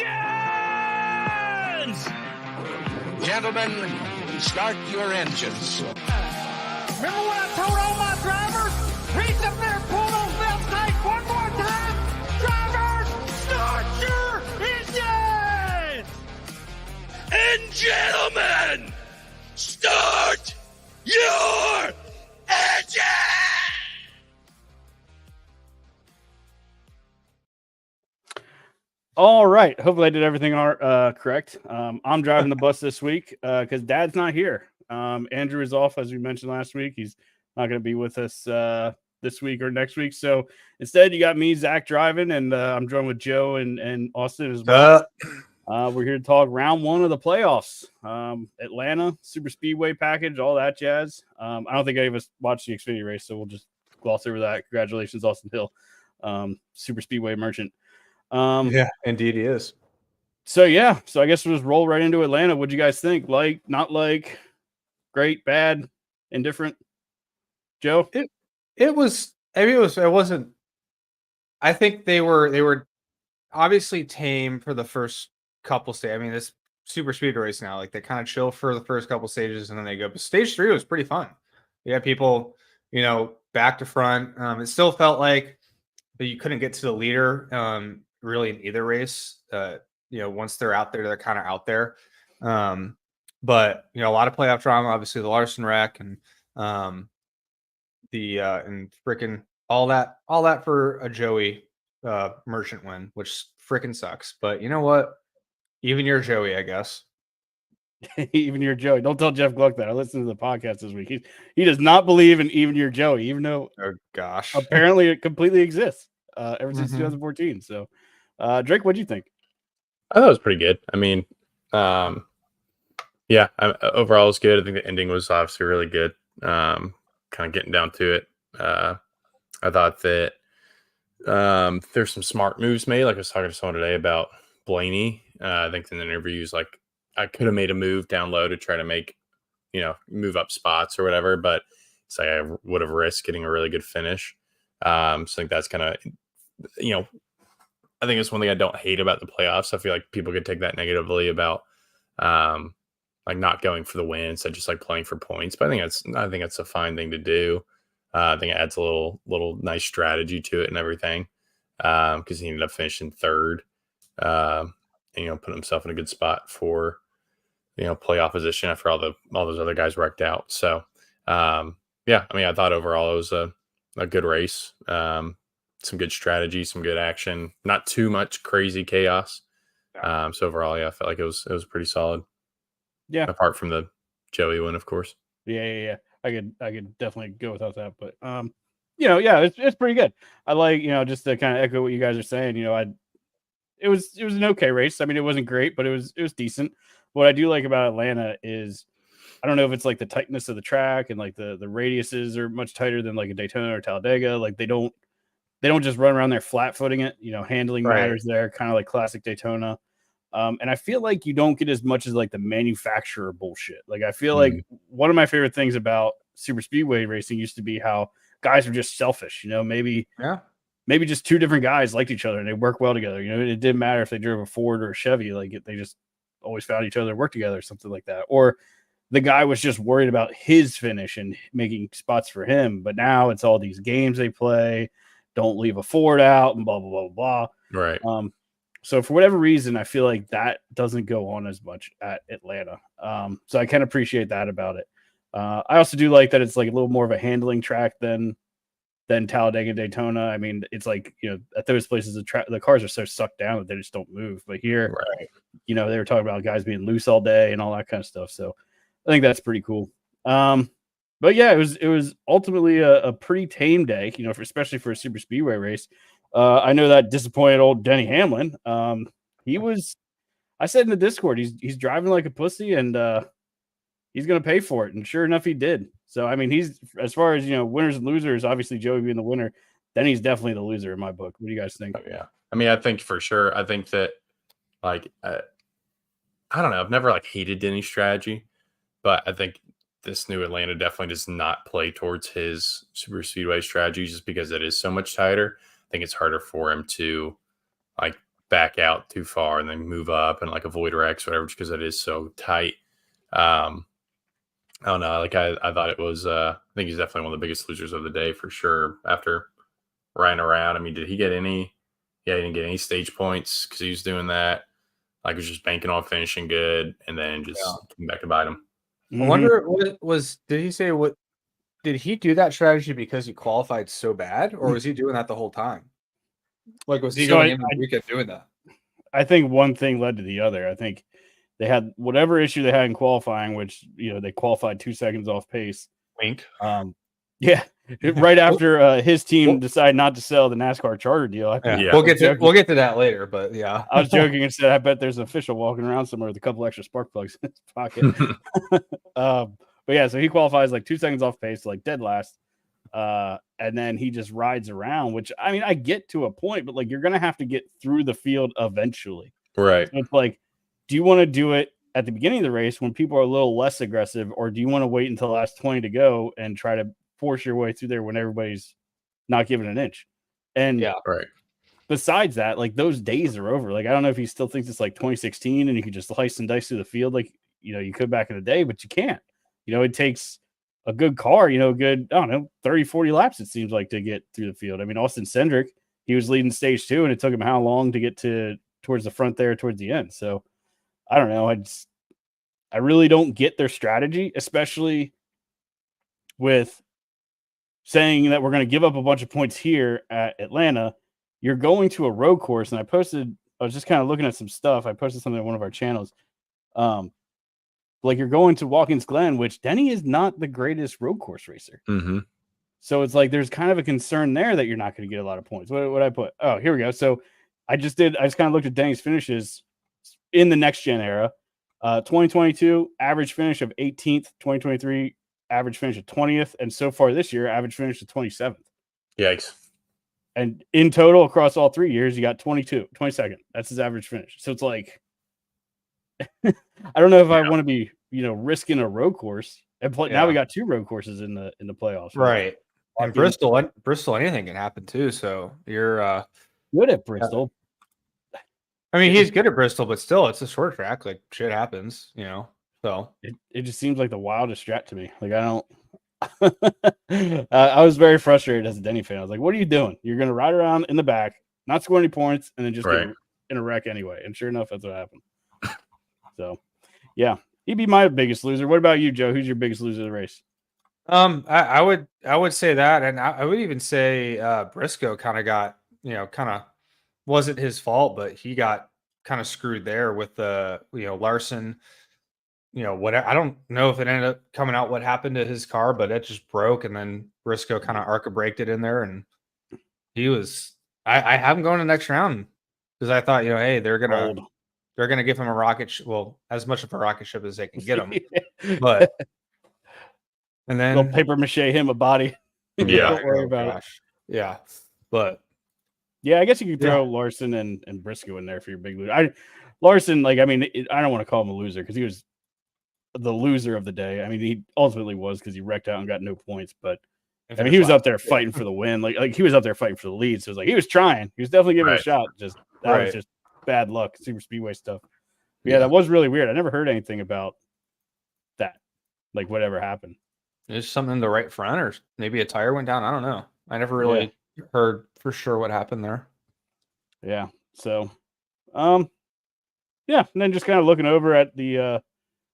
engines! Gentlemen, start your engines. Remember what I told all my drivers? Reach up there, pull those belts tight one more time. Drivers, start your engines! And gentlemen, start your engines! All right. Hopefully I did everything correct. I'm driving the bus this week because Dad's not here. Andrew is off, as we mentioned last week. He's not going to be with us this week or next week. So instead, you got me, Zach, driving, and I'm joined with Joe and Austin as well. We're here to talk round one of the playoffs. Atlanta, Super Speedway package, all that jazz. I don't think any of us watched the Xfinity race, so we'll just gloss over that. Congratulations, Austin Hill, Super Speedway merchant. Yeah, indeed he is. So I guess we'll just roll right into Atlanta. What'd you guys think? Like, not like, great, bad, indifferent? Joe? It wasn't. I think they were obviously tame for the first couple stages. I mean, this super speed race now, like they kind of chill for the first couple stages and then they go. But stage 3 was pretty fun. You had people, back to front. It still felt like that you couldn't get to the leader really in either race. Once they're out there, they're kind of out there. But a lot of playoff drama, obviously the Larson wreck and freaking all that for a Joey merchant win, which freaking sucks. But you know what? Even you're Joey, I guess. Even you're Joey. Don't tell Jeff Gluck that. I listened to the podcast this week. He does not believe in even you're Joey, even though apparently it completely exists ever since 2014. So Drake, what'd you think? I thought it was pretty good. I mean, overall it was good. I think the ending was obviously really good. Kind of getting down to it. I thought that there's some smart moves made. Like I was talking to someone today about Blaney. I think in the interviews, like I could have made a move down low to try to make, move up spots or whatever, but it's like I would have risked getting a really good finish. So I think that's kind of, I think it's one thing I don't hate about the playoffs. I feel like people could take that negatively about like not going for the win instead of just like playing for points. But I think that's a fine thing to do. I think it adds a little nice strategy to it and everything. Because he ended up finishing third. And, put himself in a good spot for, playoff position after all those other guys wrecked out. So I thought overall it was a good race. Some good strategy, some good action, not too much crazy chaos. So overall, I felt like it was pretty solid. Yeah. Apart from the Joey one, of course. Yeah. I could definitely go without that, but it's pretty good. I like, just to kind of echo what you guys are saying, it was an okay race. I mean, it wasn't great, but it was decent. What I do like about Atlanta is I don't know if it's like the tightness of the track and like the radiuses are much tighter than like a Daytona or Talladega. Like they don't just run around there flat footing it, handling matters there, kind of like classic Daytona. And I feel like you don't get as much as like the manufacturer bullshit. Like I feel like one of my favorite things about super speedway racing used to be how guys were just selfish, maybe just two different guys liked each other and they work well together. It didn't matter if they drove a Ford or a Chevy, they just always found each other and worked together or something like that. Or the guy was just worried about his finish and making spots for him. But now it's all these games they play. Don't leave a Ford out and blah, blah, blah, blah. Right. So for whatever reason, I feel like that doesn't go on as much at Atlanta. So I can appreciate that about it. I also do like that it's like a little more of a handling track than Talladega and Daytona. I mean, it's like, at those places, the cars are so sucked down that they just don't move. But here, they were talking about guys being loose all day and all that kind of stuff. So I think that's pretty cool. But yeah, it was ultimately a pretty tame day, especially for a super speedway race. I know that disappointed old Denny Hamlin. I said in the Discord, he's driving like a pussy and he's going to pay for it. And sure enough, he did. So, I mean, he's, as far as, winners and losers, obviously Joey being the winner, then he's definitely the loser in my book. What do you guys think? Oh, yeah. I mean, I think for sure, I think that like, I don't know. I've never like hated Denny's strategy, but I think this new Atlanta definitely does not play towards his super speedway strategy just because it is so much tighter. I think it's harder for him to like back out too far and then move up and like avoid wrecks, whatever, just because it is so tight. I don't know. Like I thought it was. I think he's definitely one of the biggest losers of the day for sure. After riding around, I mean, did he get any? Yeah, he didn't get any stage points because he was doing that. Like, was just banking on finishing good, and then just came back to bite him. I wonder what was. Did he say what? Did he do that strategy because he qualified so bad, or was he doing that the whole time? Like, was he going in the weekend doing that? I think one thing led to the other. I think they had whatever issue they had in qualifying, which they qualified 2 seconds off pace. Wink. Yeah, right after his team decided not to sell the NASCAR charter deal. We'll get to that later, but yeah, I was joking and said I bet there's an official walking around somewhere with a couple extra spark plugs in his pocket. But yeah, so he qualifies like 2 seconds off pace, like dead last, and then he just rides around. Which I mean, I get to a point, but like you're gonna have to get through the field eventually, right? So it's like, do you want to do it at the beginning of the race when people are a little less aggressive, or do you want to wait until the last 20 to go and try to force your way through there when everybody's not giving an inch? And right. Besides that, like those days are over. Like I don't know if he still thinks it's like 2016 and you could just slice and dice through the field like you could back in the day, but you can't. It takes a good car, good, I don't know, 30, 40 laps it seems like to get through the field. I mean, Austin Cindric, he was leading stage 2 and it took him how long to get towards the front there towards the end. So I don't know. I really don't get their strategy, especially with saying that we're going to give up a bunch of points here at Atlanta. You're going to a road course, and I was just kind of looking at some stuff. I posted something on one of our channels. Like you're going to Watkins Glen, which Denny is not the greatest road course racer. Mm-hmm. So it's like there's kind of a concern there that you're not going to get a lot of points. What I put? Oh, here we go. So I just kind of looked at Denny's finishes in the next gen era. 2022 average finish of 18th, 2023 average finish of 20th, and so far this year average finish of 27th. Yikes. And in total across all 3 years, you got 22nd. That's his average finish. So it's like, I don't know if I want to be, risking a road course. And now we got 2 road courses in the playoffs. Right. And Bristol, anything can happen too. So you're good at Bristol. I mean, he's good at Bristol, but still, it's a short track. Like shit happens, So it just seems like the wildest strat to me. Like I don't. I was very frustrated as a Denny fan. I was like, "What are you doing? You're going to ride around in the back, not score any points, and then just get in a wreck anyway." And sure enough, that's what happened. So, yeah, he'd be my biggest loser. What about you, Joe? Who's your biggest loser of the race? I would say that, and I would even say Briscoe kind of got wasn't his fault, but he got kind of screwed there with the Larson. Whatever. I don't know if it ended up coming out what happened to his car, but it just broke, and then Briscoe kind of arca braked it in there, and he was. I have him going to the next round because I thought hey they're gonna give him a rocket. Well, as much of a rocket ship as they can get him, but and then they'll paper mache him a body. Yeah, don't worry about it. Yeah, but yeah, I guess you could throw Larson and Briscoe in there for your big loser. Larson, I don't want to call him a loser because he was the loser of the day. I mean, he ultimately was because he wrecked out and got no points. But I mean, he was up there fighting for the win. Like he was up there fighting for the lead. So it was like he was trying. He was definitely giving it a shot. Just that was just bad luck, super speedway stuff. But yeah, that was really weird. I never heard anything about that. Like whatever happened. There's something in the right front, or maybe a tire went down. I don't know. I never really heard for sure what happened there. Yeah. So, yeah, and then just kind of looking over at the.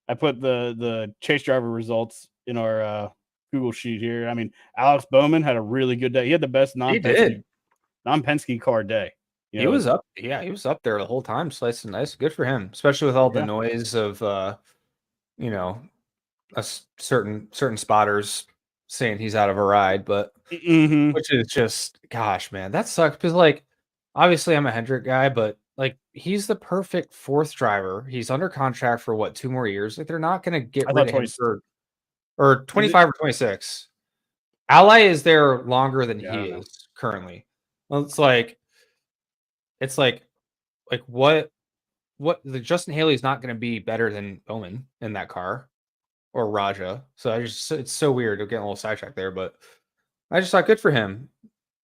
I put the chase driver results in our Google sheet here. I mean, Alex Bowman had a really good day. He had the best non-Penske car day. He was up. Yeah, he was up there the whole time, slicing and nice. Good for him, especially with all the noise of, certain spotters saying he's out of a ride, but which is just, gosh, man, that sucks because obviously I'm a Hendrick guy, but he's the perfect 4th driver. He's under contract for 2 more years. They're not going to get rid of him or 25 or 26. Ally is there longer than he is currently. Well, it's like what Justin Haley's not going to be better than Bowman in that car or Raja. So it's so weird. We're getting a little sidetracked there, but I just thought good for him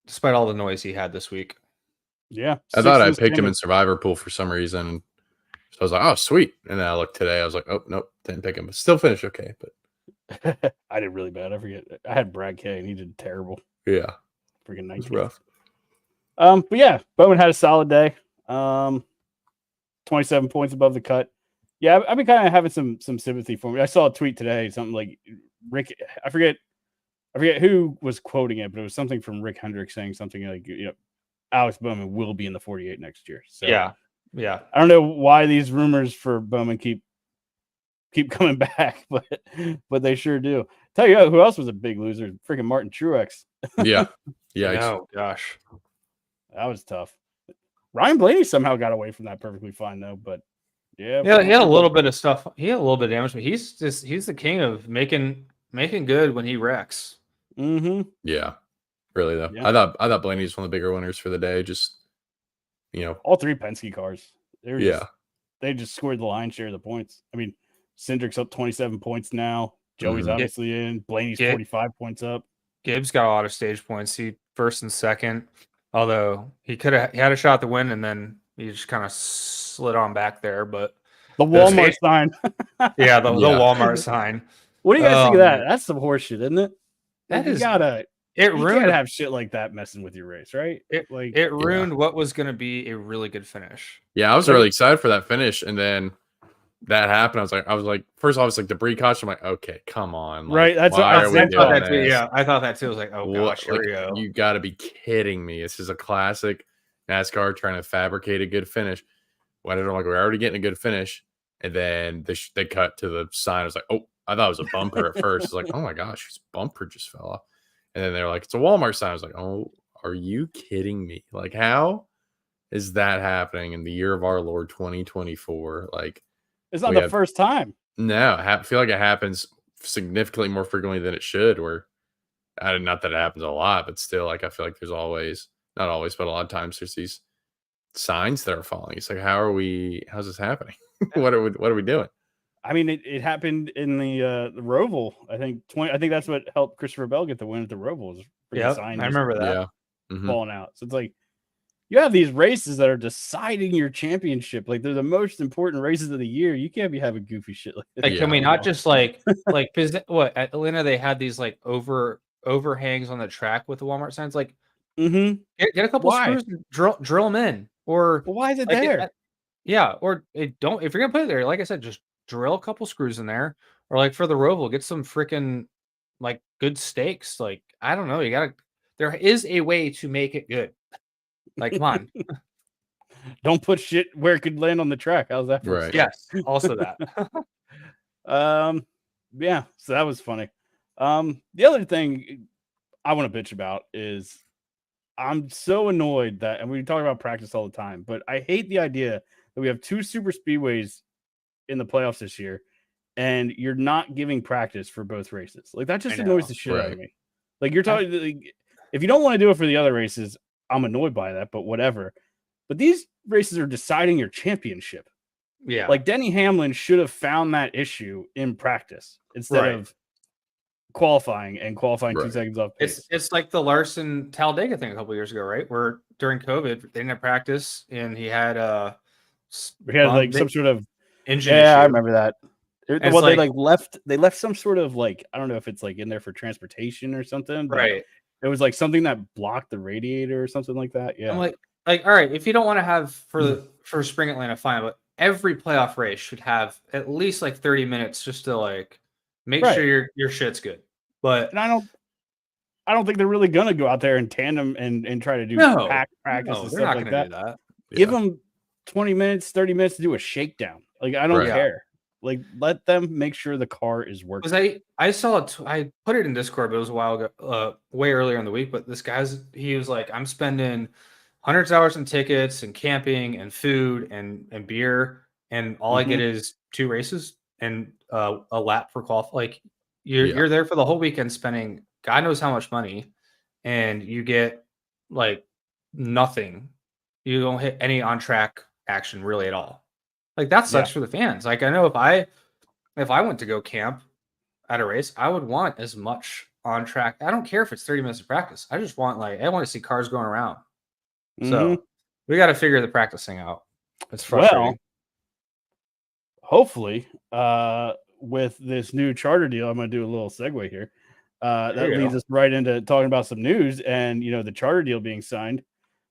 despite all the noise he had this week. Yeah. I thought 6th I in the picked him in standings. Survivor Pool for some reason. So I was like, oh, sweet. And then I looked today. I was like, oh, nope, didn't pick him. But still finished okay. But I did really bad. I forget. I had Brad K and he did terrible. yeah, Freaking it was 19th. rough. But yeah, Bowman had a solid day. 27 points above the cut. Yeah, I've been kind of having some sympathy for me. I saw a tweet today, something like Rick. I forget who was quoting it, but it was something from Rick Hendrick saying something like, Alex Bowman will be in the 48 next year. So Yeah. I don't know why these rumors for Bowman keep coming back, but they sure do. Tell you who else was a big loser? Freaking Martin Truex. Yeah. Yeah. Oh gosh. That was tough. Ryan Blaney somehow got away from that perfectly fine though, but yeah, Yeah, he had a little bit of stuff. He had a little bit of damage, but he's the king of making good when he wrecks. Mm-hmm. Yeah. Really though. Yeah. I thought Blaney was one of the bigger winners for the day. Just all 3 Penske cars. yeah. They just scored the lion's share of the points. I mean, Cindric's up 27 points now. Joey's obviously in. Blaney's 45 points up. Gibbs got a lot of stage points. He first and second, although he had a shot to win, and then he just kind of slid on back there. But the Walmart sign. Yeah, the Walmart sign. What do you guys think of that? That's some horseshit, isn't it? You can't have shit like that messing with your race, right? It ruined what was going to be a really good finish. Yeah, I was really excited for that finish, and then that happened. I was like, first off, it's like debris caution. I'm like, okay, come on, right? That's what I thought that too. Yeah, I thought that too. I was like, oh gosh, here we go. You got to be kidding me! This is a classic NASCAR trying to fabricate a good finish. When I'm like, we're already getting a good finish, and then they cut to the sign. I was like, oh, I thought it was a bumper at first. It's like, oh my gosh, his bumper just fell off. And then they're like, it's a Walmart sign. I was like, oh, are you kidding me? Like, how is that happening in the year of our Lord 2024? Like, it's not the first time. No, I feel like it happens significantly more frequently than it should. Where, not that it happens a lot, but still, like, I feel like there's always, not always, but a lot of times there's these signs that are falling. It's like, how's this happening? What are we doing? I mean, it happened in the Roval. I think that's what helped Christopher Bell get the win at the Roval. Yeah, I remember that. Yeah. Falling out. So it's like you have these races that are deciding your championship. Like they're the most important races of the year. You can't be having goofy shit like this. Like, can we not just because what at Atlanta they had these like overhangs on the track with the Walmart signs? Like, get a couple screws and drill them in. Or why is it there? Or don't. If you're gonna put it there, like I said, just drill a couple screws in there, or like for the Roval, get some freaking like good stakes. Like, I don't know, there is a way to make it good. Like, come on. Don't put shit where it could land on the track. How's that? Right. Yes. Also that. Yeah. So that was funny. The other thing I want to bitch about is I'm so annoyed that, and we talk about practice all the time, but I hate the idea that we have 2 super speedways in the playoffs this year, and you're not giving practice for both races. Like that just annoys the shit out of me. Like you're talking, like, if you don't want to do it for the other races, I'm annoyed by that, but whatever. But these races are deciding your championship. Yeah. Like Denny Hamlin should have found that issue in practice instead of qualifying 2 seconds off pace. It's like the Larson Talladega thing a couple years ago, right? Where during COVID they didn't have practice, and he had like some sort of engine issue. I remember that. Well, they left some sort of like, I don't know if it's like in there for transportation or something, but right. It was like something that blocked the radiator or something like that. Yeah. I'm like all right, if you don't want to have for spring Atlanta, fine, but every playoff race should have at least like 30 minutes just to like make sure your shit's good. But and I don't think they're really gonna go out there in tandem and try to do pack practice and stuff like that. Do that. Give them 20 minutes, 30 minutes to do a shakedown. Like I don't care. Like let them make sure the car is working. Because I saw it. I put it in Discord, but it was a while ago, way earlier in the week. But this he was like, I'm spending hundreds of hours in tickets and camping and food and beer, and all I get is 2 races and a lap for qualify. Like you're there for the whole weekend, spending God knows how much money, and you get like nothing. You don't hit any on track action really at all. Like that sucks for the fans. Like I know if I went to go camp at a race, I would want as much on track. I don't care if it's 30 minutes of practice. I just want I want to see cars going around. So We got to figure the practicing out. It's frustrating. Well, hopefully, with this new charter deal, I'm going to do a little segue here. That leads us right into talking about some news, and the charter deal being signed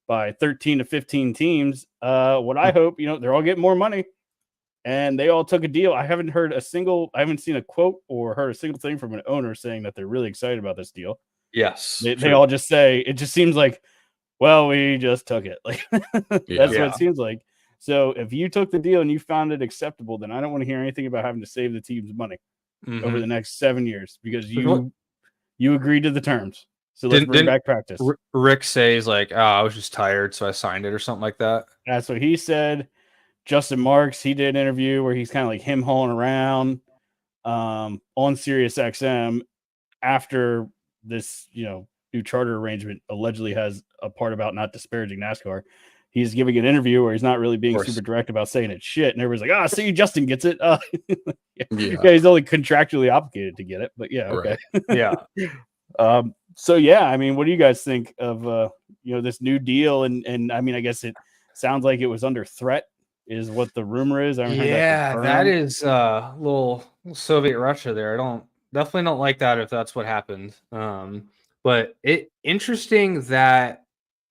by 13 to 15 teams. What I hope, they're all getting more money, and they all took a deal. I haven't seen a quote or heard a single thing from an owner saying that they're really excited about this deal. Yes, they all just say it just seems like, well, we just took it. Like that's what it seems like. So if you took the deal and you found it acceptable, then I don't want to hear anything about having to save the team's money over the next 7 years because you agreed to the terms. So let's bring back practice. Rick says like, "Oh, I was just tired, so I signed it," or something like that. That's what he said. Justin Marks, he did an interview where he's kind of like him hauling around on Sirius XM after this, new charter arrangement allegedly has a part about not disparaging NASCAR. He's giving an interview where he's not really being super direct about saying it's shit. And everybody's like, see, Justin gets it. Yeah, he's only contractually obligated to get it. But yeah, okay. Yeah. So, yeah, I mean, what do you guys think of, this new deal? And I mean, I guess it sounds like it was under threat is what the rumor is. I that is a little Soviet Russia there. Definitely don't like that if that's what happened. But interesting that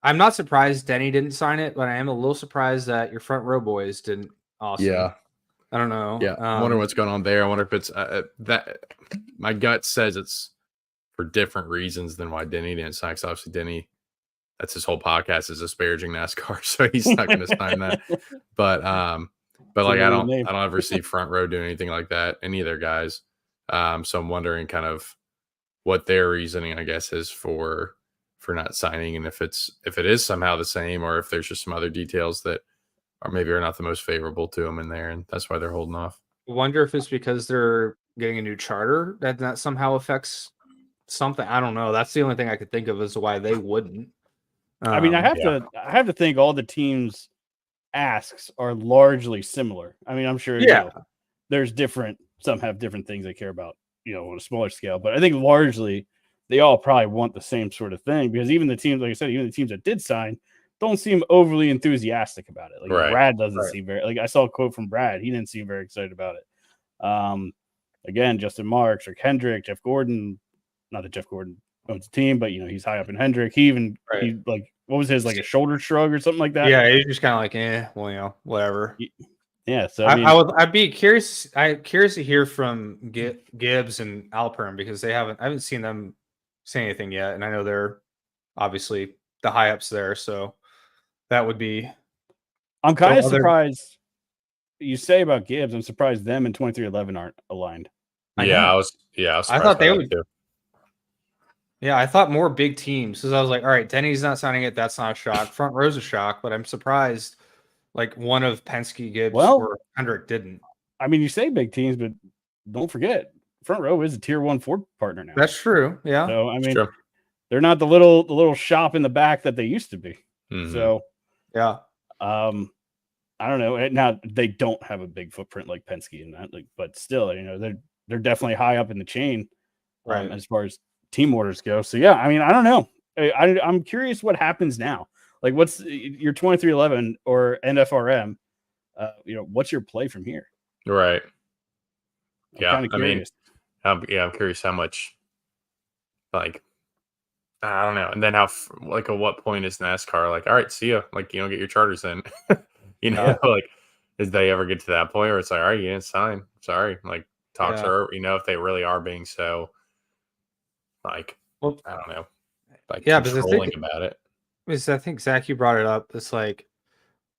I'm not surprised Denny didn't sign it, but I am a little surprised that your front row boys didn't. Also, yeah, I don't know. Yeah, I wonder what's going on there. I wonder if it's that. My gut says it's for different reasons than why Denny didn't sign. Because obviously Denny, that's his whole podcast is disparaging NASCAR, so he's not going to sign that. But like I don't ever see front row doing anything like that. Any of their guys. So I'm wondering kind of what their reasoning, I guess, is for not signing, and if it is somehow the same, or if there's just some other details that are not the most favorable to them in there, and that's why they're holding off. I wonder if it's because they're getting a new charter that somehow affects something. I don't know. That's the only thing I could think of as to why they wouldn't. I mean, I have to think all the teams' asks are largely similar. I mean, I'm sure there's some have different things they care about, on a smaller scale, but I think largely they all probably want the same sort of thing, because even the teams, like I said, even the teams that did sign don't seem overly enthusiastic about it. Like Brad doesn't seem very, like I saw a quote from Brad. He didn't seem very excited about it. Again, Justin Marks or Hendrick, Jeff Gordon, not that Jeff Gordon owns the team, but he's high up in Hendrick. He even, he like, what was his, like a shoulder shrug or something like that? Yeah. He's just kind of like, well, whatever. Yeah. So I'd be curious. I'm curious to hear from Gibbs and Alpern, because I haven't seen them say anything yet. And I know they're obviously the high ups there. So that would be. I'm kind of surprised you say about Gibbs. I'm surprised them and 2311 aren't aligned. I was I thought they would. Yeah, I thought more big teams, because I was like, all right, Denny's not signing it. That's not a shock. Front row's a shock, but I'm surprised like one of Penske, Gibbs, or Hendrick didn't. I mean, you say big teams, but don't forget, front row is a tier 1 Ford partner now. That's true. Yeah. So I mean, they're not the little shop in the back that they used to be. Mm-hmm. So yeah. I don't know. Now they don't have a big footprint like Penske in that, but still, they're definitely high up in the chain, as far as team orders go. So yeah, I mean, I don't know. I'm curious what happens now. Like, what's your 2311 or NFRM? What's your play from here? Right. I'm curious. I'm curious how much, like, I don't know. And then how, like, at what point is NASCAR like, all right, see ya. Like, get your charters in. Like, did they ever get to that point where it's like, all right, you didn't sign. Sorry. Like, talks are, if they really are being so, like, I don't know, like, controlling about it. Because I think, Zach, you brought it up. It's like,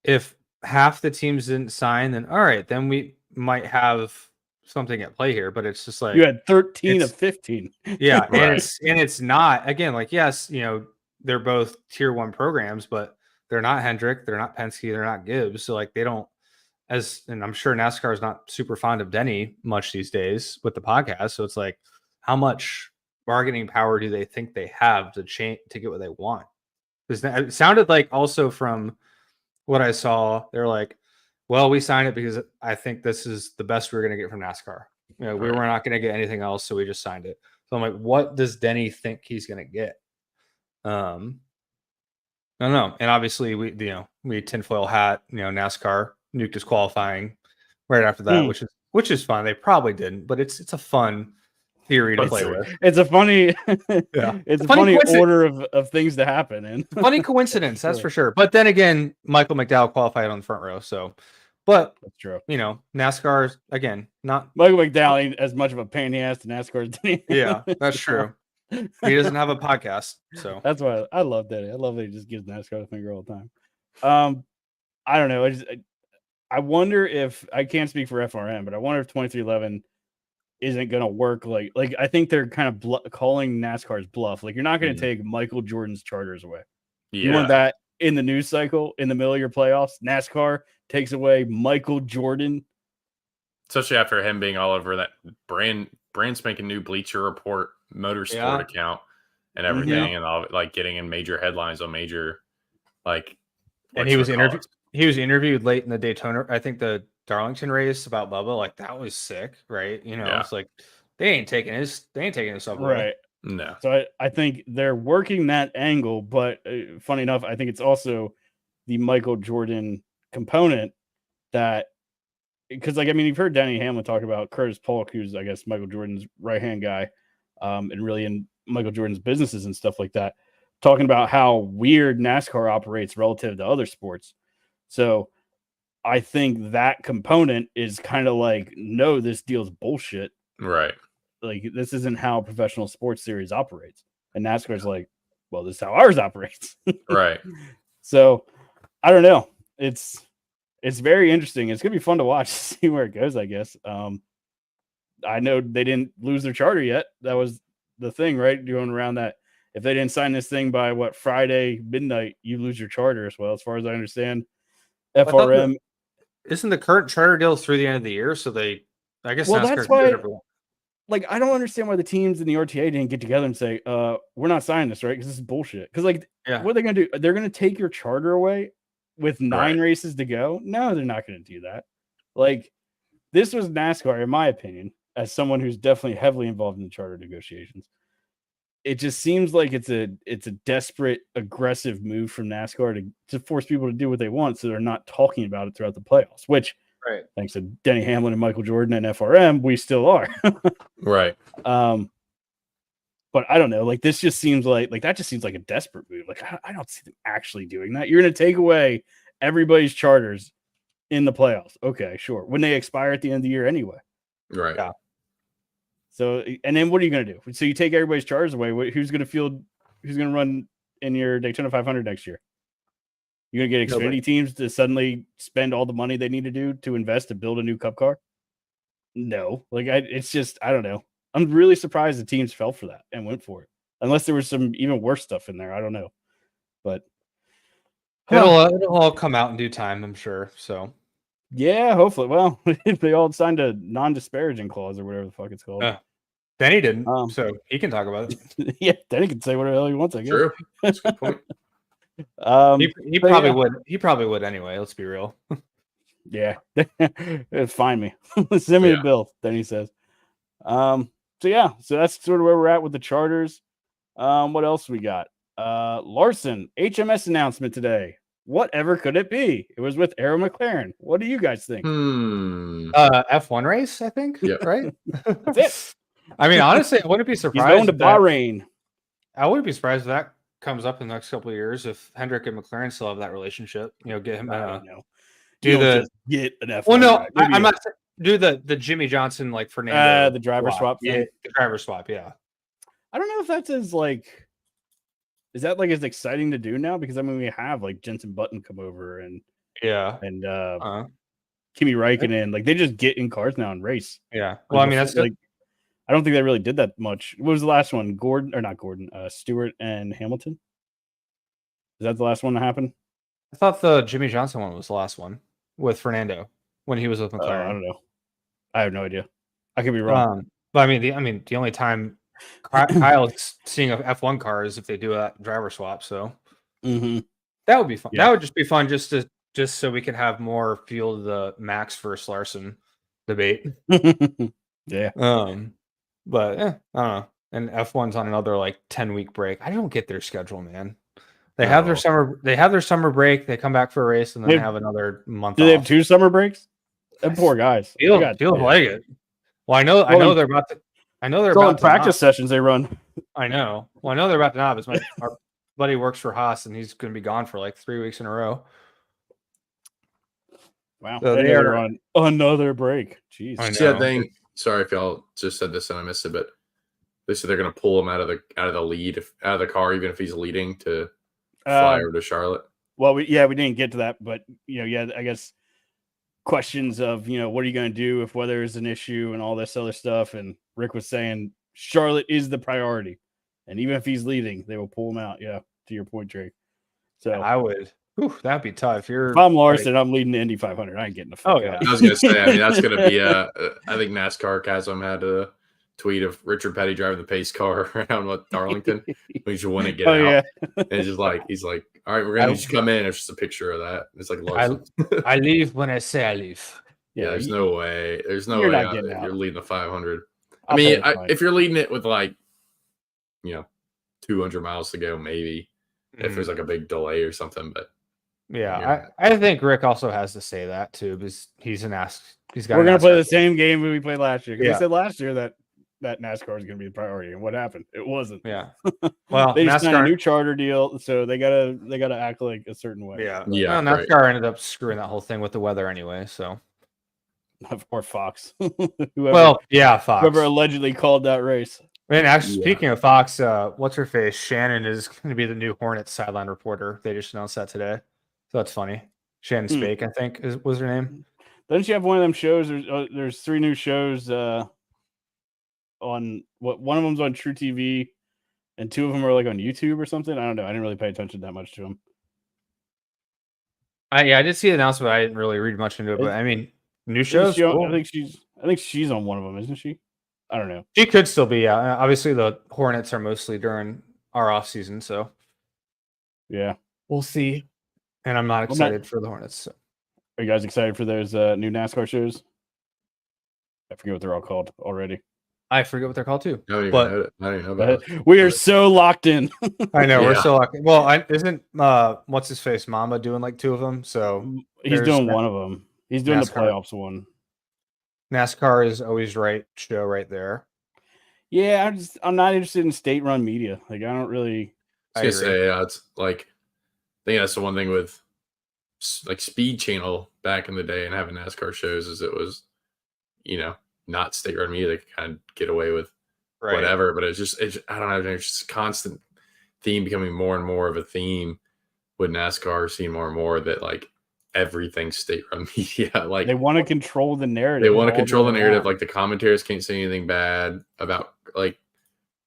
if half the teams didn't sign, then all right, then we might have something at play here. But it's just like, you had 13 of 15. Yeah. And it's not, again, like, yes, they're both tier 1 programs, but they're not Hendrick, they're not Penske, they're not Gibbs. So like, they don't, and I'm sure NASCAR is not super fond of Denny much these days with the podcast. So it's like, how much bargaining power do they think they have to get what they want? Because it sounded like, also from what I saw, they're like, well, we signed it because I think this is the best we're going to get from NASCAR. We were not going to get anything else, so we just signed it. So I'm like, what does Denny think he's going to get? I don't know. And obviously, we we tinfoil hat, NASCAR nuked his qualifying right after that, which is fun. They probably didn't, but it's a fun theory to play with. It's a funny, Yeah, it's a funny coincidence. order of things to happen. And Funny coincidence, that's for sure. But then again, Michael McDowell qualified on the front row, so. But that's true. NASCAR again, not Michael McDowell ain't as much of a pain in the ass to NASCAR as Danny. Yeah, that's true. He doesn't have a podcast, so that's why I love Danny. I love that he just gives NASCAR the finger all the time. I don't know. I wonder if I can't speak for FRM, but I wonder if 2311 isn't going to work. Like I think they're kind of calling NASCAR's bluff. Like you're not going to take Michael Jordan's charters away. Yeah. You want that in the news cycle in the middle of your playoffs? NASCAR takes away Michael Jordan, especially after him being all over that brand spanking new Bleacher Report motorsport account and everything, and all like getting in major headlines on major And he was interviewed late in the Daytona, I think the Darlington race, about Bubba. Like that was sick, right? It's like they ain't taking his stuff away. Right. No. So I think they're working that angle, but funny enough, I think it's also the Michael Jordan component that, because you've heard Denny Hamlin talk about Curtis Polk, who's I guess Michael Jordan's right hand guy, and really in Michael Jordan's businesses and stuff like that, talking about how weird NASCAR operates relative to other sports. So I think that component is kind of like, no, this deal's bullshit. Right. Like this isn't how a professional sports series operates. And NASCAR's like, well, this is how ours operates. Right. So I don't know. It's very interesting. It's gonna be fun to watch, see where it goes, I guess. I know they didn't lose their charter yet. That was the thing, right? Going around that. If they didn't sign this thing by Friday midnight, you lose your charter as well, as far as I understand. FRM isn't the current charter deal through the end of the year, so I guess that's why. I don't understand why the teams in the RTA didn't get together and say, we're not signing this, right? Because this is bullshit. Because what are they gonna do? They're gonna take your charter away with 9 races to go? No, they're not gonna do that. This was NASCAR, in my opinion, as someone who's definitely heavily involved in the charter negotiations. It just seems like it's a desperate, aggressive move from NASCAR to force people to do what they want, so they're not talking about it throughout the playoffs. Which, thanks to Denny Hamlin and Michael Jordan and FRM, we still are. Right. But I don't know. This just seems like that just seems like a desperate move. I don't see them actually doing that. You're going to take away everybody's charters in the playoffs. Okay, sure. When they expire at the end of the year anyway. Right. Yeah. So, and then what are you going to do? So you take everybody's charters away. Who's going to run in your Daytona 500 next year? You're going to get Xfinity teams to suddenly spend all the money they need to do to invest to build a new Cup car? No. It's just, I don't know. I'm really surprised the teams fell for that and went for it. Unless there was some even worse stuff in there. I don't know. But it'll all come out in due time, I'm sure. So yeah, hopefully. Well, if they all signed a non-disparaging clause or whatever the fuck it's called. Denny didn't, so he can talk about it. Yeah, Denny can say whatever the hell he wants, I guess. True. That's a good point. He probably would. He probably would anyway. Let's be real. Yeah, find me. Send me the bill. Denny says. So that's sort of where we're at with the charters. What else we got? Larson HMS announcement today. Whatever could it be? It was with Arrow McLaren. What do you guys think? F1 race, I think. Yeah. Right. That's it. I mean, honestly, I wouldn't be surprised. He's going to Bahrain. I wouldn't be surprised if that comes up in the next couple of years. If Hendrick and McLaren still have that relationship, get him. I don't know. Do the get an F1. Well, no, I'm not. Do the Jimmy Johnson Fernando the driver swap thing. Yeah, the driver swap. Yeah. I don't know if that's as is that as exciting to do now? Because we have Jensen Button come over and Kimi Räikkönen. They just get in cars now and race. Yeah. Well, I mean, that's I don't think they really did that much. What was the last one? Not Gordon, Stewart and Hamilton. Is that the last one that happened? I thought the Jimmy Johnson one was the last one with Fernando when he was with McLaren. I don't know. I have no idea. I could be wrong. But the only time Kyle's seeing a F1 car is if they do a driver swap. So that would be fun. Yeah. That would just be fun, just so we could have more fuel to the Max versus Larson debate. Yeah. But I don't know. And F1's on another 10-week break. I don't get their schedule, man. They have their No. summer. They have their summer break. They come back for a race, and then They- they have another month. Do they have off. 2 summer breaks? Them poor guys. They Feels got- like it. Well, I know they're about to. I know they're it's all in about to practice sessions they run. I know. Well, I know they're about to not. Because our buddy works for Haas, and he's going to be gone for like 3 weeks in a row. Wow. So they they are are- on another break. Jeez. I See that know. thing? Sorry if y'all just said this and I missed it, but they said they're going to pull him out of the lead, out of the car, even if he's leading, to fly over to Charlotte. Well, we didn't get to that, but I guess questions of what are you going to do if weather is an issue and all this other stuff. And Rick was saying Charlotte is the priority, and even if he's leading, they will pull him out. Yeah, to your point, Drake. So I would. That'd be tough. if I'm Larson, I'm leading the Indy 500. I ain't getting the fuck out. I was going to say, I mean, that's going to be I think NASCAR Chasm had a tweet of Richard Petty driving the pace car around Darlington. We just want to get out. Yeah. And it's just like, he's like, all right, we're going to just come in. It's just a picture of that. It's like Larson. I leave when I say I leave. Yeah, there's no way. There's no You're way not getting out. you're leading the 500. I I'll mean, pay the fine. if you're leading it with 200 miles to go, maybe if there's like a big delay or something. But Yeah, I think Rick also has to say that too, because he's an ass. He's got. We're gonna play the same game we played last year. 'Cause Yeah. They said last year that NASCAR is gonna be the priority, and what happened? It wasn't. Yeah. Well, They just signed a NASCAR. new charter deal, so they gotta act like a certain way. Yeah. Yeah, Well, right. NASCAR ended up screwing that whole thing with the weather anyway. So. Or Fox. Fox. Whoever allegedly called that race. And actually, Yeah. speaking of Fox, what's her face? Shannon is going to be the new Hornets sideline reporter. They just announced that today, so that's funny. Shannon Spake, I think, was her name. Doesn't she have one of them shows? There's 3 new shows on one of them's on True TV, and 2 of them are like on YouTube or something. I don't know. I didn't really pay attention that much to them. I did see the announcement. But I didn't really read much into it, but I mean, new shows. Cool. I think she's on one of them, isn't she? I don't know. She could still be. Yeah, obviously the Hornets are mostly during our off season, so Yeah. we'll see. And I'm not excited for the Hornets. So. Are you guys excited for those new NASCAR shows? I forget what they're all called already. I forget what they're called too. I don't even But- know. I don't even know about it. We are so locked in. I know we're Yeah. still lucky. Well, isn't what's his face Mamba doing like 2 of them? So He's There's doing Na- one of them. He's doing the NASCAR. playoffs one. NASCAR is always right show right there. Yeah, I'm not interested in state-run media. Like I don't really. I was gonna say, yeah, it's like I think that's the one thing with like Speed Channel back in the day and having NASCAR shows is it was, not state run media. They could kind of get away with whatever, but it's I don't know. There's just a constant theme becoming more and more of a theme with NASCAR, seeing more and more that like everything's state run media. Like They want to control the narrative. they want to all control the day narrative. long. Like the commentators can't say anything bad about like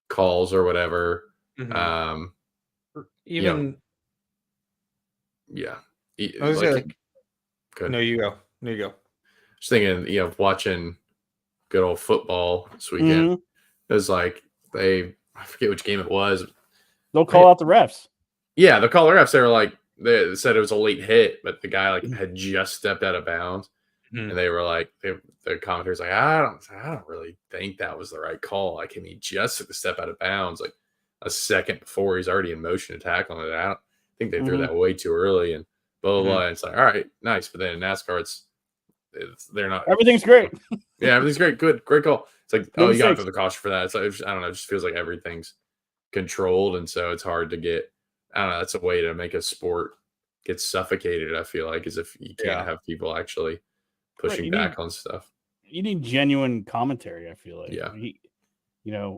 calls or whatever. Mhm. Yeah. Even I was Like, good. no, you go. No, you go. Just thinking, watching good old football this weekend. Mhm. It was like I forget which game it was. They'll call out the refs. Yeah, the caller refs, they said it was a late hit, but the guy like had just stepped out of bounds. Mhm. And they were like, the commentators like, I don't really think that was the right call. Like, he just took the step out of bounds, like a second before he's already in motion to tackle it. I don't think they threw that way too early and blah blah blah. And it's like, all right, nice. But then in NASCAR, they're not. Everything's great. Yeah, everything's great, good, great call. It's like, No oh, you got to mistakes. throw the caution for that. It's like, I don't know, it just feels like everything's controlled, and so it's hard to get. I don't know. That's a way to make a sport get suffocated. I feel like is if you can't have people actually pushing you back on stuff. You need genuine commentary. I feel like. Yeah.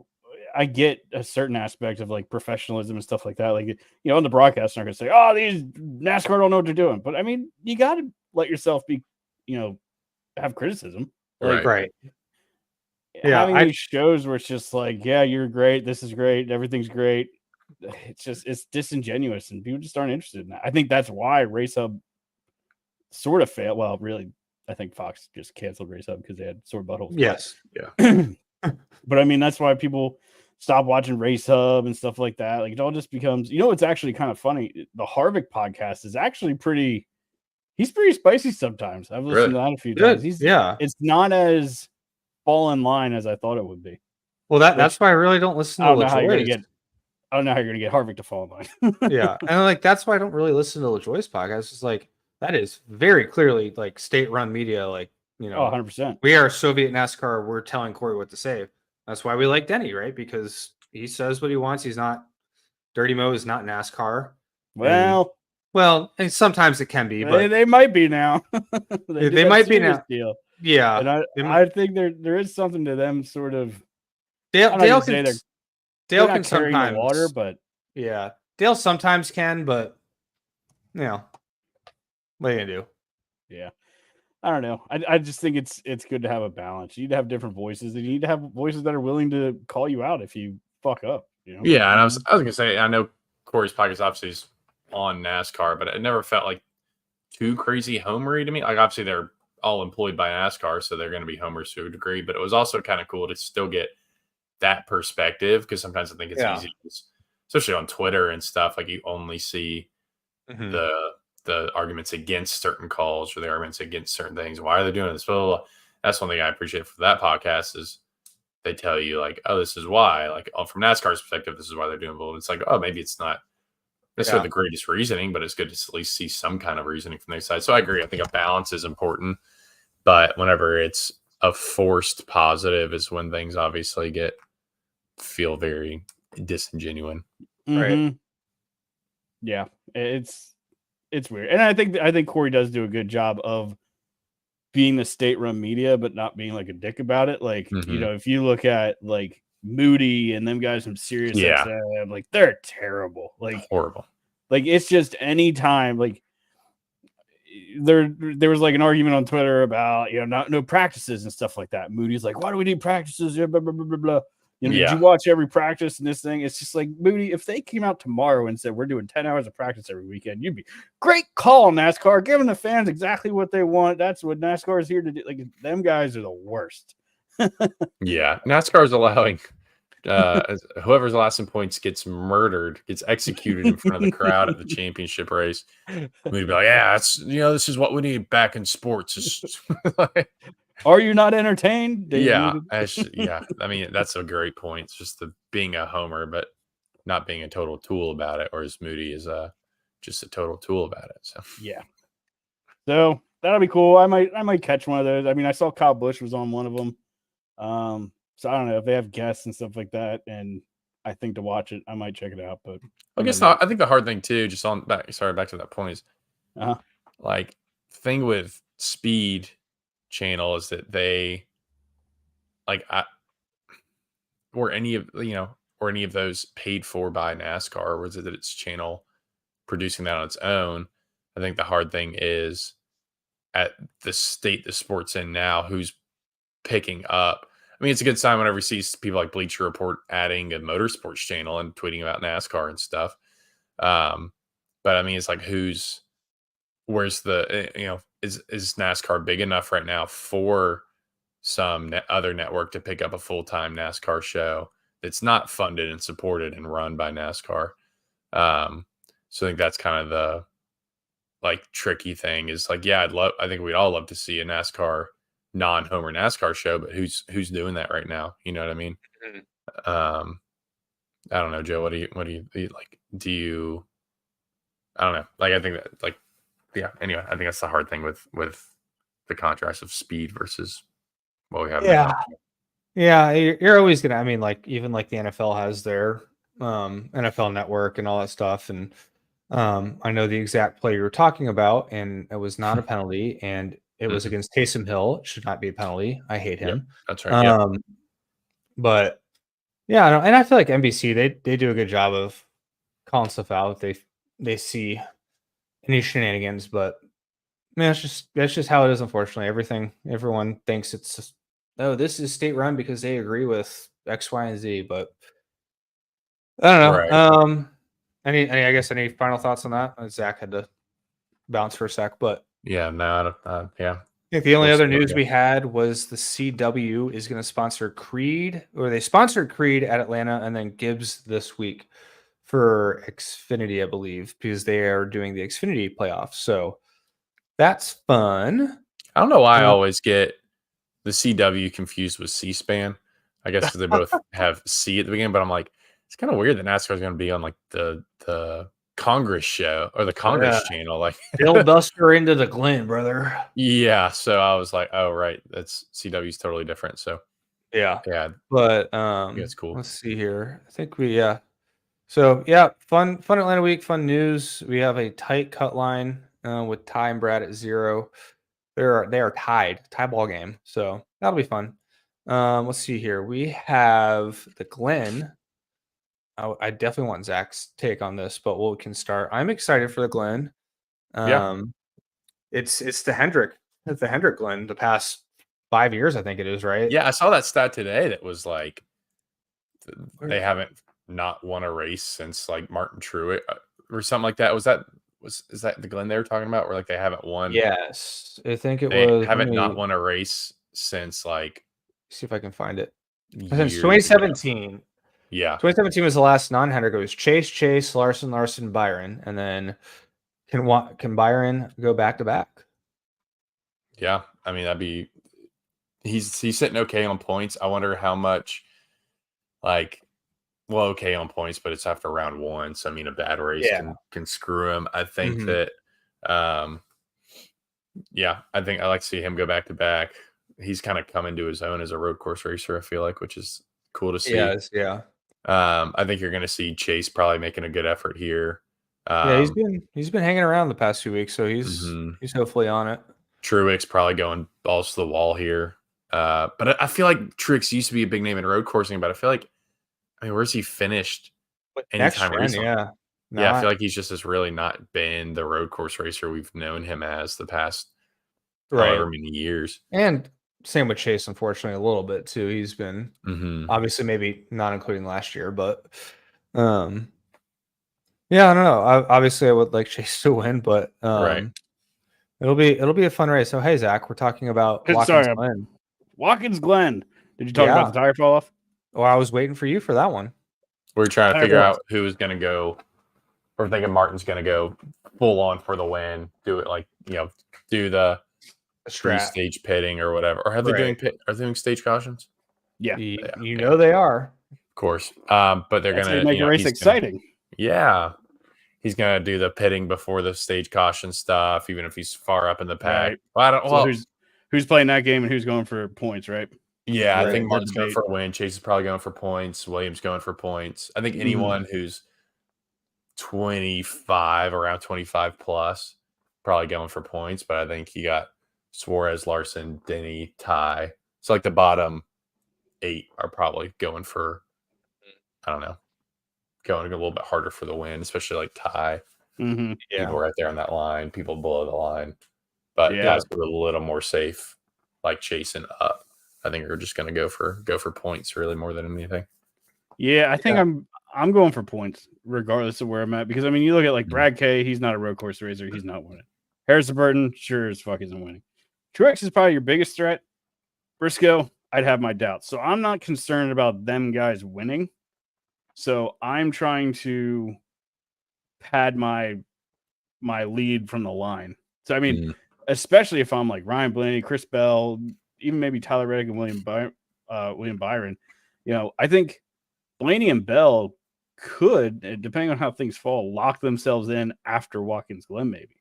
I get a certain aspect of like professionalism and stuff like that. Like, on the broadcast, they're not going to say, "Oh, these NASCAR don't know what they're doing." But I mean, you got to let yourself be, have criticism. Like, Right. Yeah, having these shows where it's just like, yeah, you're great, this is great, everything's great. It's disingenuous, and people just aren't interested in that. I think that's why Race Hub sort of failed. Well, really, I think Fox just canceled Race Hub because they had sore buttholes. Yes. But I mean, that's why people stop watching Race Hub and stuff like that. Like, it all just becomes, it's actually kind of funny. The Harvick podcast is actually he's pretty spicy sometimes. I've listened to that a few times. It's not as fall in line as I thought it would be. Well, that's why I really don't listen I to don't know how you're gonna LaJoy's. get. I don't know how you're gonna get Harvick to fall in line. Yeah, and like that's why I don't really listen to LaJoy's podcast. It's like that is very clearly like state-run media. Like Oh, 100%. we are Soviet NASCAR. We're telling Corey what to say. That's why we like Denny, right? Because he says what he wants. He's not Dirty Mo is not NASCAR. Well, And sometimes it can be, but they might be now. they might be now. Deal. Yeah, And I think there is something to them sort of. Dale they're can carrying sometimes the water, but yeah, Dale sometimes can, but what are you gonna do? Yeah, I don't know. I just think it's good to have a balance. You need to have different voices, and you need to have voices that are willing to call you out if you fuck up. Yeah, and I was gonna say, I know Corey's podcast obviously is on NASCAR, but it never felt like too crazy homery to me. Like obviously they're all employed by NASCAR, so they're going to be homers to a degree. But it was also kind of cool to still get that perspective, because sometimes I think it's easy, especially on Twitter and stuff. Like you only see the arguments against certain calls or the arguments against certain things. Why are they doing this? Well, that's one thing I appreciate for that podcast is they tell you like, oh, this is why. Like from NASCAR's perspective, this is why they're doing it. It's like, oh, maybe it's not necessarily the greatest reasoning, but it's good to at least see some kind of reasoning from their side. So I agree. I think a balance is important, but whenever it's a forced positive is when things obviously feel very disingenuous. Right. Yeah, it's weird. And I think Corey does do a good job of being the state-run media, but not being like a dick about it. Like, if you look at like Moody and them guys from Sirius XM, like they're terrible. Like horrible. Like it's just any time like there was like an argument on Twitter about no practices and stuff like that. Moody's like, why do we need practices? Blah, blah, blah, blah, blah. Did you watch every practice in this thing? It's just like, Moody, if they came out tomorrow and said we're doing 10 hours of practice every weekend, you'd be great call, NASCAR, giving the fans exactly what they want. That's what NASCAR is here to do. Like them guys are the worst. Yeah, NASCAR is allowing whoever's last in points gets murdered, gets executed in front of the crowd at the championship race. We'd be like, yeah, that's this is what we need back in sports. Are you not entertained? Yeah. I mean, that's a great point. It's just being a homer, but not being a total tool about it, or as Moody is just a total tool about it. So yeah. So that'll be cool. I might catch one of those. I mean, I saw Kyle Busch was on one of them. So I don't know if they have guests and stuff like that, and I think to watch it, I might check it out. But I guess I think the hard thing too, just back to that point is, like thing with Speed Channel is that they or any of those paid for by NASCAR, or was it that it's channel producing that on its own? I think the hard thing is at the state the sport's in now, who's picking up. I mean, it's a good sign whenever you see people like Bleacher Report adding a motorsports channel and tweeting about NASCAR and stuff. But I mean, it's like where's the is NASCAR big enough right now for some other network to pick up a full-time NASCAR show that's not funded and supported and run by NASCAR? So I think that's kind of the tricky thing is like, I think we'd all love to see a NASCAR non-homer NASCAR show, but who's doing that right now? You know what I mean? I don't know, Joe. What do you like? I don't know. Like, I think that anyway, I think that's the hard thing with the contrast of Speed versus what we have. Yeah, you're always gonna. I mean, like even like the NFL has their NFL Network and all that stuff, and I know the exact play you're talking about, and it was not a penalty, and it was against Taysom Hill. It should not be a penalty. I hate him. Yep, that's right. But yeah, and I feel like NBC they do a good job of calling stuff out if they see any shenanigans. But man, that's just how it is. Unfortunately, everyone thinks it's just, this is state run because they agree with X, Y, and Z. But I don't know. Right. Any final thoughts on that? Zach had to bounce for a sec, but yeah, no, I think the only other news we had was the CW is going to sponsor Creed, or they sponsored Creed at Atlanta and then Gibbs this week for Xfinity, I believe, because they are doing the Xfinity playoffs. So that's fun. I don't know why I always get the CW confused with C-SPAN. I guess because they both have C at the beginning, but I'm like, It's kind of weird that NASCAR is going to be on like the Congress show or the Congress channel. Like, Bill Buster into the Glen, brother. yeah. So I was like, oh, right. That's CW is totally different. So Yeah. yeah, But it's cool. let's see here. I think yeah. So yeah, fun Atlanta week, fun news. We have a tight cut line with Ty and Brad at 0. They are tied, tie ball game. So that'll be fun. Let's see here. We have the Glen. I definitely want Zach's take on this, but we can start. I'm excited for the Glen. Yeah. It's the Hendrick. It's the Hendrick Glen the past 5 years, I think it is, right? Yeah. I saw that stat today that was like they haven't not won a race since like Martin Truex or something like that. Is that the Glen they were talking about where like they haven't won? Yes. I think it They was. haven't not won a race since like See if I can find it. Since years 2017. ago. Yeah. 2017 was the last non-Hendrick. It was Chase, Larson, Byron, and then can Byron go back to back? Yeah. I mean, he's sitting okay on points. I wonder how much okay on points, but it's after round 1. So I mean, a bad race can screw him. I think that I think I like to see him go back to back. He's kind of come into his own as a road course racer, I feel like, which is cool to see. Yeah. I think you're going to see Chase probably making a good effort here. He's been hanging around the past few weeks, so he's hopefully on it. Truex probably going balls to the wall here. But I feel like Truex used to be a big name in road coursing, but I feel like, where's he finished anytime recently? I feel like he's just really not been the road course racer we've known him as the past however many years. And same with Chase, unfortunately, a little bit too. He's been obviously maybe not including last year, but I don't know. Obviously, I would like Chase to win, but it'll be a fun race. So hey, Zach, we're talking about Watkins Glen. Watkins Glen. Did you talk about the tire fall off? Well, I was waiting for you for that one. We're trying to figure out who is going to go. We're thinking Martin's going to go full on for the win. Do it like do the 3-stage pitting or whatever. Or are they doing stage cautions? Yeah, you know they are, of course. But they're going to make the race exciting. He's going to do the pitting before the stage caution stuff, even if he's far up in the pack. Right. Who's playing that game and who's going for points, right? Yeah, I think Martin's going for a win. Chase is probably going for points. Williams going for points. I think anyone who's 25, around 25 plus, probably going for points. But I think you got Suarez, Larson, Denny, Ty. So like the bottom 8 are probably going for, I don't know, going a little bit harder for the win, especially like Ty. People right there on that line, people below the line. But guys who are a little more safe, like chasing up, I think are just going to go for points really more than anything. Yeah, I think I'm going for points regardless of where I'm at, because I mean, you look at like Brad K, he's not a road course racer, he's not winning. Harrison Burton, sure as fuck isn't winning. Truex is probably your biggest threat. Briscoe, I'd have my doubts. So I'm not concerned about them guys winning. So I'm trying to pad my lead from the line. So I mean, especially if I'm like Ryan Blaney, Chris Bell, even maybe Tyler Reddick and William Byron, I think Blaney and Bell could, depending on how things fall, lock themselves in after Watkins Glen, maybe.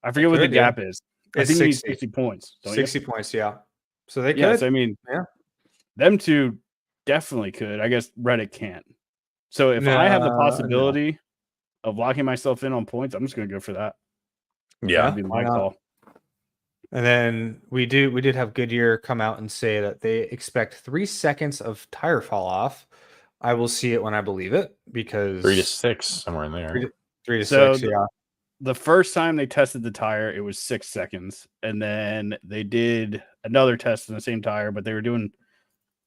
I forget what the gap is. I think 60 points. 60 points, yeah. So they could. Yes, I mean, them two definitely could. I guess Reddick can't. So if I have the possibility of locking myself in on points, I'm just going to go for that. Yeah, that'd be my call. And then we did have Goodyear come out and say that they expect 3 seconds of tire fall off. I will see it when I believe it, because 3 to 6, somewhere in there. 3 to 6, yeah. The first time they tested the tire, it was 6 seconds. And then they did another test in the same tire, but they were doing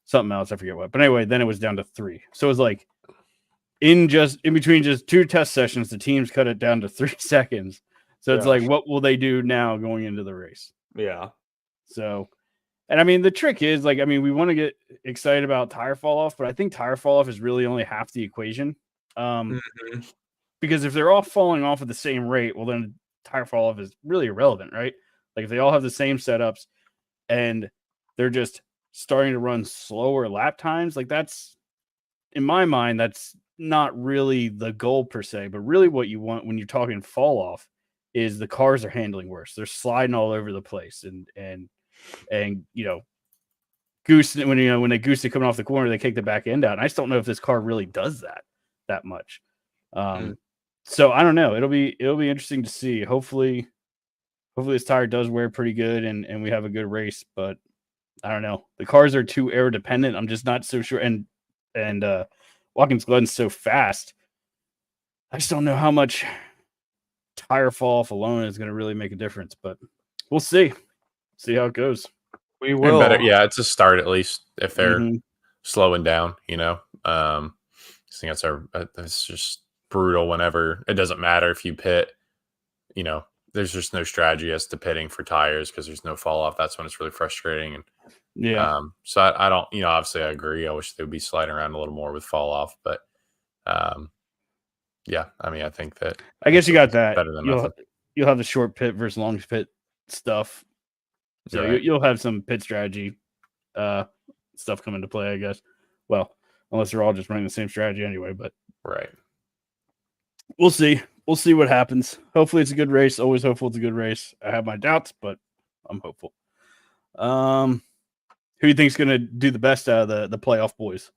something else. I forget what. But anyway, then it was down to 3. So it was like in between just 2 test sessions, the teams cut it down to 3 seconds. So it's like, what will they do now going into the race? Yeah. So, and I mean, the trick is like, I mean, we want to get excited about tire fall off, but I think tire fall off is really only half the equation. Because if they're all falling off at the same rate, well, then tire fall off is really irrelevant, right? Like if they all have the same setups and they're just starting to run slower lap times, like that's in my mind, that's not really the goal per se, but really what you want when you're talking fall off is the cars are handling worse. They're sliding all over the place, and goose when they goose it coming off the corner, they kick the back end out. And I just don't know if this car really does that much. So I don't know. It'll be interesting to see. Hopefully this tire does wear pretty good and we have a good race, but I don't know. The cars are too air dependent. I'm just not so sure. And Watkins Glen's so fast. I just don't know how much tire fall off alone is going to really make a difference, but we'll see. See how it goes. We will. It's a start at least if they're slowing down, I think it's just brutal whenever it doesn't matter if you pit, there's just no strategy as to pitting for tires because there's no fall off. That's when it's really frustrating. And so I don't, obviously I agree. I wish they would be sliding around a little more with fall off, but I think that I guess you got that. Better than nothing. You'll have the short pit versus long pit stuff. So Right. you'll have some pit strategy stuff come into play, I guess. Well, unless they're all just running the same strategy anyway, but Right. we'll see. We'll see what happens. Hopefully it's a good race. Always hopeful it's a good race. I have my doubts, but I'm hopeful. Who do you think's going to do the best out of the playoff boys?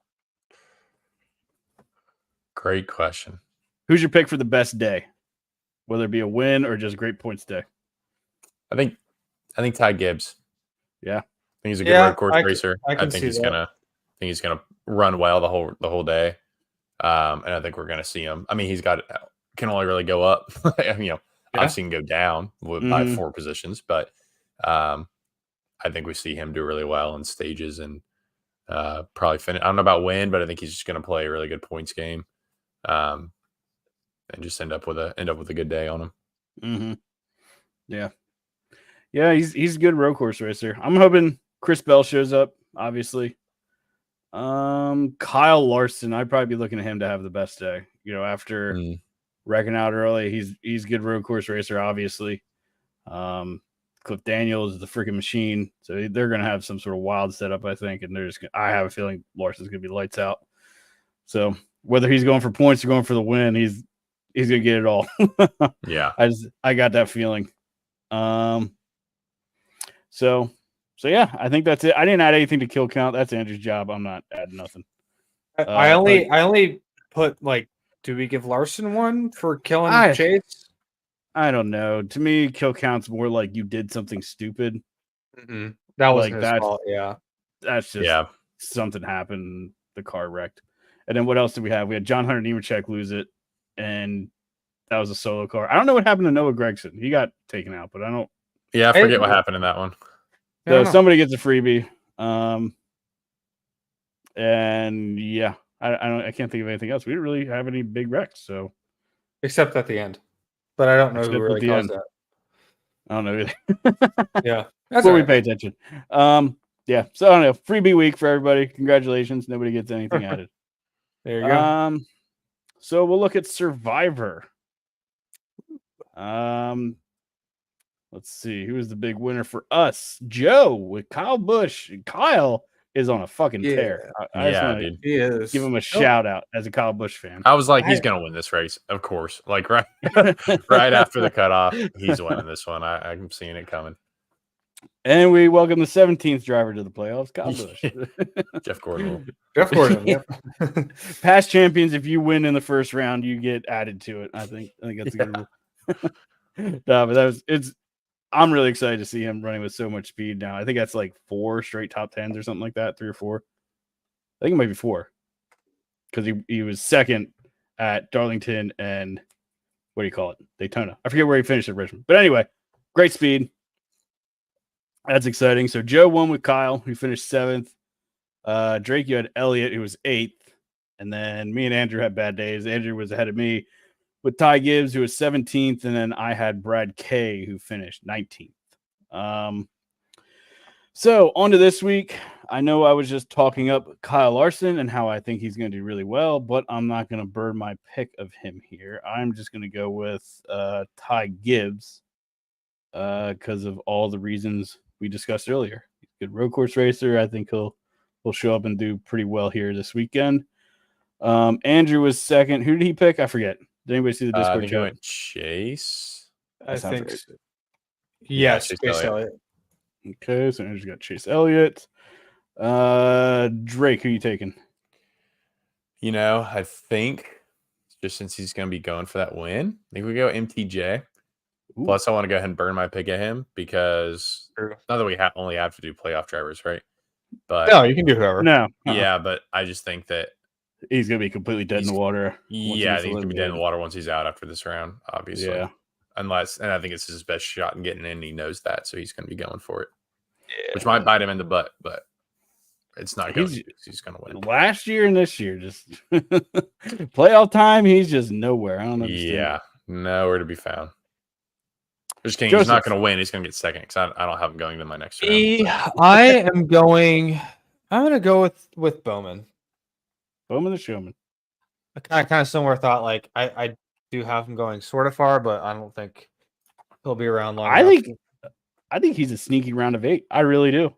Great question. Who's your pick for the best day? Whether it be a win or just great points day? I think Ty Gibbs. Yeah. I think he's a good road course racer. I think he's gonna run well the whole day. And I think we're gonna see him. I mean, can only really go up. I've seen him go down by 4 positions, but I think we see him do really well in stages and probably finish. I don't know about win, but I think he's just gonna play a really good points game. And just end up with a good day on him. Mm-hmm. Yeah, he's a good road course racer. I'm hoping Chris Bell shows up, obviously. Kyle Larson, I'd probably be looking at him to have the best day. After wrecking out early, he's a good road course racer, obviously. Cliff Daniels is the freaking machine, so they're gonna have some sort of wild setup, I think, and I have a feeling Larson's gonna be lights out. So whether he's going for points or going for the win, he's gonna get it all. Yeah, I got that feeling. So yeah, I think that's it. I didn't add anything to kill count. That's Andrew's job. I'm not adding nothing. I only put do we give Larson one for killing Chase? I don't know. To me, kill count's more like you did something stupid. Mm-hmm. That was his fault. Yeah, that's just something happened. The car wrecked. And then what else did we have? We had John Hunter Nemechek lose it, and that was a solo car. I don't know what happened to Noah Gregson. He got taken out, but I don't. Yeah, I forget what happened in that one. So somebody gets a freebie. And yeah, I can't think of anything else. We didn't really have any big wrecks, so except at the end. But I don't know who really caused that. I don't know either. Yeah. That's where we pay attention. Yeah. So I don't know. Freebie week for everybody. Congratulations. Nobody gets anything added. There you go. So we'll look at Survivor. Let's see. Who was the big winner for us? Joe with Kyle Busch. Kyle is on a fucking tear. I just want to he is. give him a shout out as a Kyle Busch fan. I was like, he's going to win this race, of course. Like right after the cutoff, he's winning this one. I'm seeing it coming. And we welcome the 17th driver to the playoffs, Kyle Busch. Jeff Gordon. Jeff Gordon. Yep. Past champions, if you win in the first round, you get added to it. I think that's a good rule. No, but I'm really excited to see him running with so much speed now. I think that's like 4 straight top 10s or something like that, 3 or 4. I think it might be 4 because he was second at Darlington and what do you call it? Daytona. I forget where he finished at Richmond. But anyway, great speed. That's exciting. So Joe won with Kyle, who finished 7th. Drake, you had Elliott, who was 8th. And then me and Andrew had bad days. Andrew was ahead of me with Ty Gibbs, who was 17th. And then I had Brad K, who finished 19th. So on to this week. I know I was just talking up Kyle Larson and how I think he's going to do really well, but I'm not going to burn my pick of him here. I'm just going to go with Ty Gibbs because of all the reasons we discussed earlier. He's a good road course racer. I think he'll show up and do pretty well here this weekend. Andrew was second. Who did he pick? I forget. Did anybody see the I Discord think he chat? went Chase. I sounds think right. so. Yeah, Yes, Chase Chase Elliott. Elliott. Okay, so Andrew's got Chase Elliott. Drake, who you taking? You know, I think just since he's going to be going for that win, I think we go MTJ. Ooh. Plus, I want to go ahead and burn my pick at him because True. not that we only have to do playoff drivers, right? But No, you can do whoever. No. yeah, but I just think that He's going to be completely dead in the water. once he yeah, I gets think he's going to be dead in the eliminated. water once he's out after this round, obviously. Yeah. And I think it's his best shot in getting in. And he knows that, so he's going to be going for it, which might bite him in the butt, but it's not going to. He's going to win. Last year and this year, just playoff time, he's just nowhere. I don't know. Yeah, nowhere to be found. Just kidding. He's not going to win. He's going to get second because I don't have him going to my next round. I'm going to go with Bowman. Bowman the Showman. I kind of similar thought. Like I do have him going sort of far, but I don't think he'll be around long. I think he's a sneaky round of 8. I really do.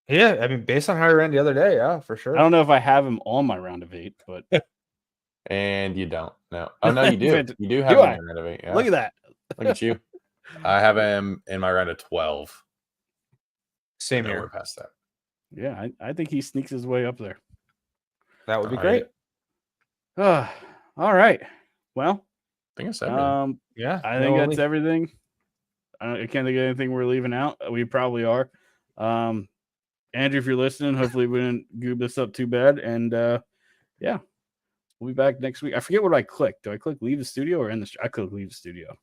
Yeah, I mean, based on how he ran the other day, yeah, for sure. I don't know if I have him on my round of 8, but and you don't. No. Oh no, you do. You do have him in your round of 8. Yeah. Look at that. Look at you. I have him in my round of 12. Same Nowhere here. past that. Yeah, I think he sneaks his way up there. That would be All great. All right. Well, I think I said everything. Yeah, I think that's everything. I can't think of anything we're leaving out. We probably are. Andrew, if you're listening, hopefully we didn't goob this up too bad. And yeah, we'll be back next week. I forget what I clicked. Do I click leave the studio or end the? I click leave the studio.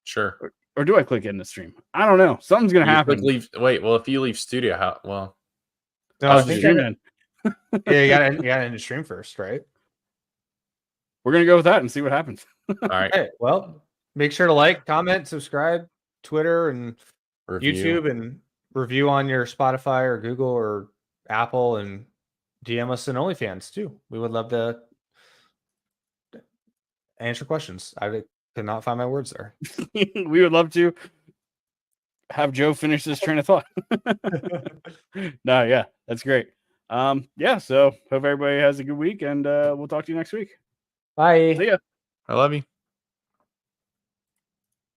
Sure. Or do I click end the stream? I don't know. Something's gonna happen. Wait. Well, if you leave studio, how? Well, No, I I was think streaming. yeah, you got to end the stream first, right? We're gonna go with that and see what happens. all right. Hey, well, make sure to like, comment, subscribe, Twitter and Review. YouTube, and review on your Spotify or Google or Apple, and DM us in OnlyFans too. We would love to answer questions. I could not find my words there. We would love to have Joe finish this train of thought. No, yeah, that's great. Yeah, so hope everybody has a good week, and we'll talk to you next week. Bye. See ya. I love you.